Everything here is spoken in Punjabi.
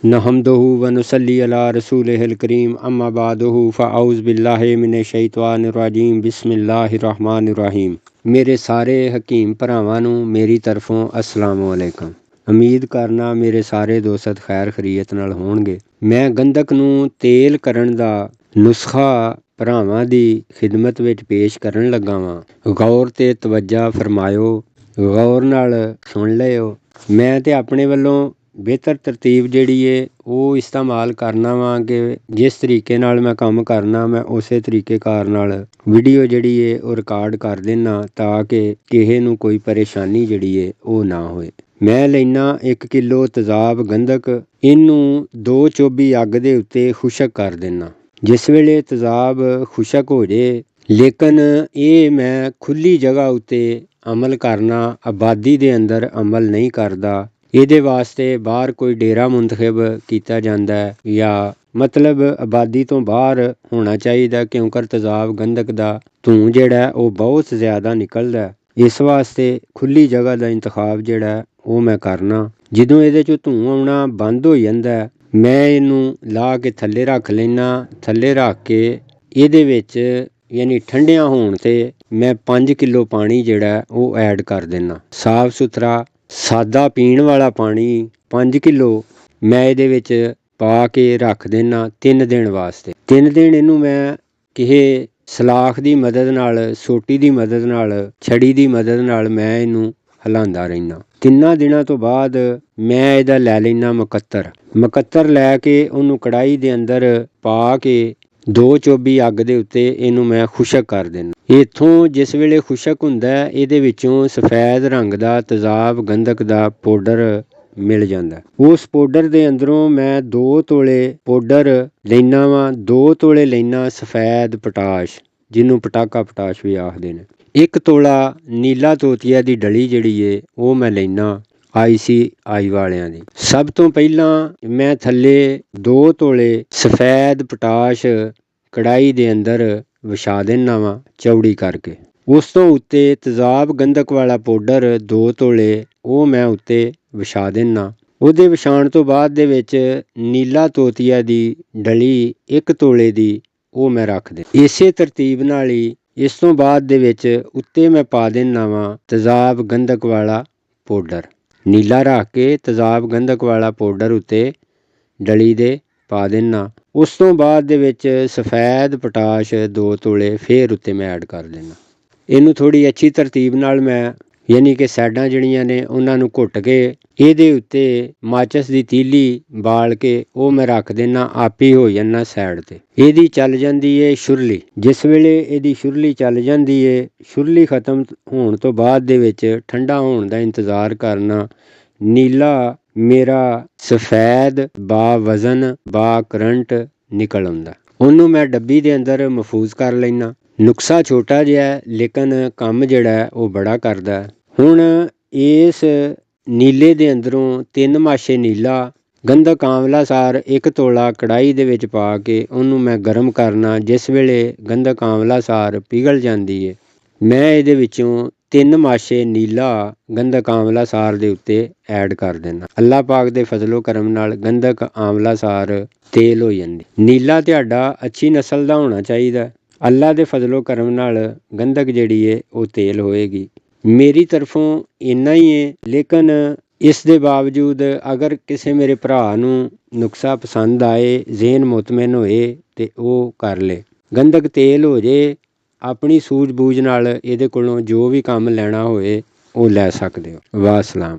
नहमदुहु व नुसल्ली अला रसूलिहिल करीम अम्मा बादुहु फ़अऊज़ु बिल्लाहि मिनश शैतानिर रजीम बिस्मिल्लाहिर रहमानिर रहीम। मेरे सारे हकीम भरावां नूं मेरी तरफों अस्सलामु अलैकुम। उम्मीद करना मेरे सारे दोस्त खैर खरीयत नाल होणगे। मैं गंधक नूं तेल करन दा नुस्खा भरावां दी खिदमत विच पेश करन लगा वां। गौर ते तवज्जा फरमायो, गौर नाल सुन लिओ। मैं ते अपने वल्लों बेहतर तरतीब जिहड़ी है वो इस्तेमाल करना वा कि जिस तरीके नाल मैं काम करना मैं उसे तरीकेकार नाल वीडियो जिहड़ी है वो रिकॉर्ड कर देना ताकि किसी नूं कोई परेशानी जिहड़ी है वो ना होए। मैं लैना 1 किलो तेजाब गंधक, इनू 2 चोबी अग दे उत्ते खुशक कर देना। जिस वेले तेजाब खुशक हो जाए, लेकिन ये मैं खुली जगह उत्ते अमल करना, आबादी दे अंदर अमल नहीं करदा। ਇਹਦੇ ਵਾਸਤੇ ਬਾਹਰ ਕੋਈ ਡੇਰਾ ਮੁੰਤਖਬ ਕੀਤਾ ਜਾਂਦਾ ਹੈ ਜਾਂ ਮਤਲਬ ਆਬਾਦੀ ਤੋਂ ਬਾਹਰ ਹੋਣਾ ਚਾਹੀਦਾ, ਕਿਉਂਕਿ ਤੇਜ਼ਾਬ ਗੰਧਕ ਦਾ ਧੂੰ ਜਿਹੜਾ ਉਹ ਬਹੁਤ ਜ਼ਿਆਦਾ ਨਿਕਲਦਾ। ਇਸ ਵਾਸਤੇ ਖੁੱਲੀ ਜਗ੍ਹਾ ਦਾ ਇੰਤਖਾਬ ਜਿਹੜਾ ਉਹ ਮੈਂ ਕਰਨਾ। ਜਦੋਂ ਇਹਦੇ 'ਚੋਂ ਧੂੰ ਆਉਣਾ ਬੰਦ ਹੋ ਜਾਂਦਾ, ਮੈਂ ਇਹਨੂੰ ਲਾ ਕੇ ਥੱਲੇ ਰੱਖ ਲੈਣਾ। ਥੱਲੇ ਰੱਖ ਕੇ ਇਹਦੇ ਵਿੱਚ ਯਾਨੀ ਠੰਡਿਆਂ ਹੋਣ ਤੇ ਮੈਂ 5 ਕਿਲੋ ਪਾਣੀ ਜਿਹੜਾ ਉਹ ਐਡ ਕਰ ਦੇਣਾ। ਸਾਫ ਸੁਥਰਾ ਸਾਦਾ ਪੀਣ ਵਾਲਾ ਪਾਣੀ 5 ਕਿਲੋ ਮੈਂ ਇਹਦੇ ਵਿੱਚ ਪਾ ਕੇ ਰੱਖ ਦੇਣਾ 3 ਦਿਨ ਵਾਸਤੇ। 3 ਦਿਨ ਇਹਨੂੰ ਮੈਂ ਕਿਸੇ ਸਲਾਖ ਦੀ ਮਦਦ ਨਾਲ, ਸੋਟੀ ਦੀ ਮਦਦ ਨਾਲ, ਛੜੀ ਦੀ ਮਦਦ ਨਾਲ ਮੈਂ ਇਹਨੂੰ ਹਿਲਾਉਂਦਾ ਰਹਿਣਾ। 3 ਦਿਨਾਂ ਤੋਂ ਬਾਅਦ ਮੈਂ ਇਹਦਾ ਲੈ ਲੈਣਾ ਮੁਕੱਤਰ ਲੈ ਕੇ ਉਹਨੂੰ ਕੜਾਹੀ ਦੇ ਅੰਦਰ ਪਾ ਕੇ 2 ਚੋਬੀ ਅੱਗ ਦੇ ਉੱਤੇ ਇਹਨੂੰ ਮੈਂ ਖੁਸ਼ਕ ਕਰ ਦੇਣਾ। ਇੱਥੋਂ ਜਿਸ ਵੇਲੇ ਖੁਸ਼ਕ ਹੁੰਦਾ ਇਹਦੇ ਵਿੱਚੋਂ ਸਫੈਦ ਰੰਗ ਦਾ ਤੇਜ਼ਾਬ ਗੰਧਕ ਦਾ ਪਾਊਡਰ ਮਿਲ ਜਾਂਦਾ। ਉਸ ਪਾਊਡਰ ਦੇ ਅੰਦਰੋਂ ਮੈਂ 2 ਤੋਲੇ ਪਾਊਡਰ ਲੈਣਾ ਵਾ। 2 ਤੋਲੇ ਲੈਣਾ ਸਫੈਦ ਪਟਾਸ਼, ਜਿਹਨੂੰ ਪਟਾਕਾ ਪਟਾਸ਼ ਵੀ ਆਖਦੇ ਨੇ। 1 ਤੋਲਾ ਨੀਲਾ ਤੋਤੀਆ ਦੀ ਡਲੀ ਜਿਹੜੀ ਏ ਉਹ ਮੈਂ ਲੈਣਾ ICI ਵਾਲਿਆਂ ਦੀ। ਸਭ ਤੋਂ ਪਹਿਲਾਂ ਮੈਂ ਥੱਲੇ 2 ਤੋਲੇ ਸਫੈਦ ਪਟਾਸ਼ ਕੜਾਹੀ ਦੇ ਅੰਦਰ ਵਿਛਾ ਦੇਣਾ ਵਾ ਚੌੜੀ ਕਰਕੇ। ਉਸ ਤੋਂ ਉੱਤੇ ਤੇਜ਼ਾਬ ਗੰਧਕ ਵਾਲਾ ਪਾਊਡਰ 2 ਤੋਲੇ ਉਹ ਮੈਂ ਉੱਤੇ ਵਿਛਾ ਦੇਣਾ। ਉਹਦੇ ਵਿਛਾਉਣ ਤੋਂ ਬਾਅਦ ਦੇ ਵਿੱਚ ਨੀਲਾ ਤੋਤੀਆ ਦੀ ਡਲੀ 1 ਤੋਲੇ ਦੀ ਉਹ ਮੈਂ ਰੱਖ ਦੇ। ਇਸੇ ਤਰਤੀਬ ਨਾਲ ਹੀ ਇਸ ਤੋਂ ਬਾਅਦ ਦੇ ਵਿੱਚ ਉੱਤੇ ਮੈਂ ਪਾ ਦੇਣਾ ਵਾ ਤੇਜ਼ਾਬ ਗੰਧਕ ਵਾਲਾ ਪਾਊਡਰ। ਨੀਲਾ ਰੱਖ ਕੇ ਤੇਜ਼ਾਬ ਗੰਧਕ ਵਾਲਾ ਪਾਊਡਰ ਉੱਤੇ ਡਲੀ ਦੇ ਪਾ ਦੇਣਾ। ਉਸ ਤੋਂ ਬਾਅਦ ਦੇ ਵਿੱਚ ਸਫੈਦ ਪਟਾਸ਼ 2 ਤੋਲੇ ਫੇਰ ਉੱਤੇ ਮੈਂ ਐਡ ਕਰ ਦੇਣਾ। ਇਹਨੂੰ ਥੋੜ੍ਹੀ ਅੱਛੀ ਤਰਤੀਬ ਨਾਲ ਮੈਂ ਯਾਨੀ ਕਿ ਸਾਈਡਾਂ ਜਿਹੜੀਆਂ ਨੇ ਉਹਨਾਂ ਨੂੰ ਘੁੱਟ ਕੇ ਇਹਦੇ ਉੱਤੇ ਮਾਚਿਸ ਦੀ ਤੀਲੀ ਬਾਲ ਕੇ ਉਹ ਮੈਂ ਰੱਖ ਦੇਣਾ। ਆਪੀ ਹੋ ਜਾਣਾ ਸਾਈਡ ਤੇ। ਇਹਦੀ ਚੱਲ ਜਾਂਦੀ ਏ ਸ਼ੁਰਲੀ। ਜਿਸ ਵੇਲੇ ਇਹਦੀ ਸ਼ੁਰਲੀ ਚੱਲ ਜਾਂਦੀ ਏ, ਸ਼ੁਰਲੀ ਖਤਮ ਹੋਣ ਤੋਂ ਬਾਅਦ ਦੇ ਵਿੱਚ ਠੰਡਾ ਹੋਣ ਦਾ ਇੰਤਜ਼ਾਰ ਕਰਨਾ। ਨੀਲਾ ਮੇਰਾ ਸਫੈਦ ਬਾ ਵਜ਼ਨ ਬਾ ਕਰੰਟ ਨਿਕਲ ਆਉਂਦਾ। ਉਹਨੂੰ ਮੈਂ ਡੱਬੀ ਦੇ ਅੰਦਰ ਮਹਿਫੂਜ਼ ਕਰ ਲੈਣਾ। ਨੁਕਸਾ ਛੋਟਾ ਜਿਹਾ ਲੇਕਿਨ ਕੰਮ ਜਿਹੜਾ ਉਹ ਬੜਾ ਕਰਦਾ। ਹੁਣ ਇਸ ਨੀਲੇ ਦੇ ਅੰਦਰੋਂ 3 ਮਾਸ਼ੇ ਨੀਲਾ ਗੰਧਕ ਆਂਵਲਾ ਸਾਰ 1 ਤੋਲਾ ਕੜਾਹੀ ਦੇ ਵਿੱਚ ਪਾ ਕੇ ਉਹਨੂੰ ਮੈਂ ਗਰਮ ਕਰਨਾ। ਜਿਸ ਵੇਲੇ ਗੰਧਕ ਆਂਵਲਾ ਸਾਰ ਪਿਘਲ ਜਾਂਦੀ ਹੈ, ਮੈਂ ਇਹਦੇ ਵਿੱਚੋਂ 3 ਮਾਸ਼ੇ ਨੀਲਾ ਗੰਧਕ ਆਂਵਲਾ ਸਾਰ ਦੇ ਉੱਤੇ ਐਡ ਕਰ ਦੇਣਾ। ਅੱਲਾਹ ਪਾਕ ਦੇ ਫਜ਼ਲੋ ਕਰਮ ਨਾਲ ਗੰਧਕ ਆਂਵਲਾ ਸਾਰ ਤੇਲ ਹੋ ਜਾਂਦੀ। ਨੀਲਾ ਤੁਹਾਡਾ ਅੱਛੀ ਨਸਲ ਦਾ ਹੋਣਾ ਚਾਹੀਦਾ। ਅੱਲਾਹ ਦੇ ਫਜ਼ਲੋ ਕਰਮ ਨਾਲ ਗੰਧਕ ਜਿਹੜੀ ਹੈ ਉਹ ਤੇਲ ਹੋਏਗੀ। ਮੇਰੀ ਤਰਫੋਂ ਇੰਨਾ ਹੀ ਹੈ, ਲੇਕਿਨ ਇਸ ਦੇ ਬਾਵਜੂਦ ਅਗਰ ਕਿਸੇ ਮੇਰੇ ਭਰਾ ਨੂੰ ਨੁਕਸਾ ਪਸੰਦ ਆਏ, ਜ਼ੇਨ ਮੁਤਮਿਨ ਹੋਏ ਤੇ ਉਹ ਕਰ ਲੇ। ਗੰਧਕ ਤੇਲ ਹੋ ਜੇ, ਆਪਣੀ ਸੂਝ ਬੂਝ ਨਾਲ ਇਹਦੇ ਕੋਲੋਂ ਜੋ ਵੀ ਕੰਮ ਲੈਣਾ ਹੋਏ ਉਹ ਲੈ ਸਕਦੇ ਹੋ। ਵਾਸਲਾਮ।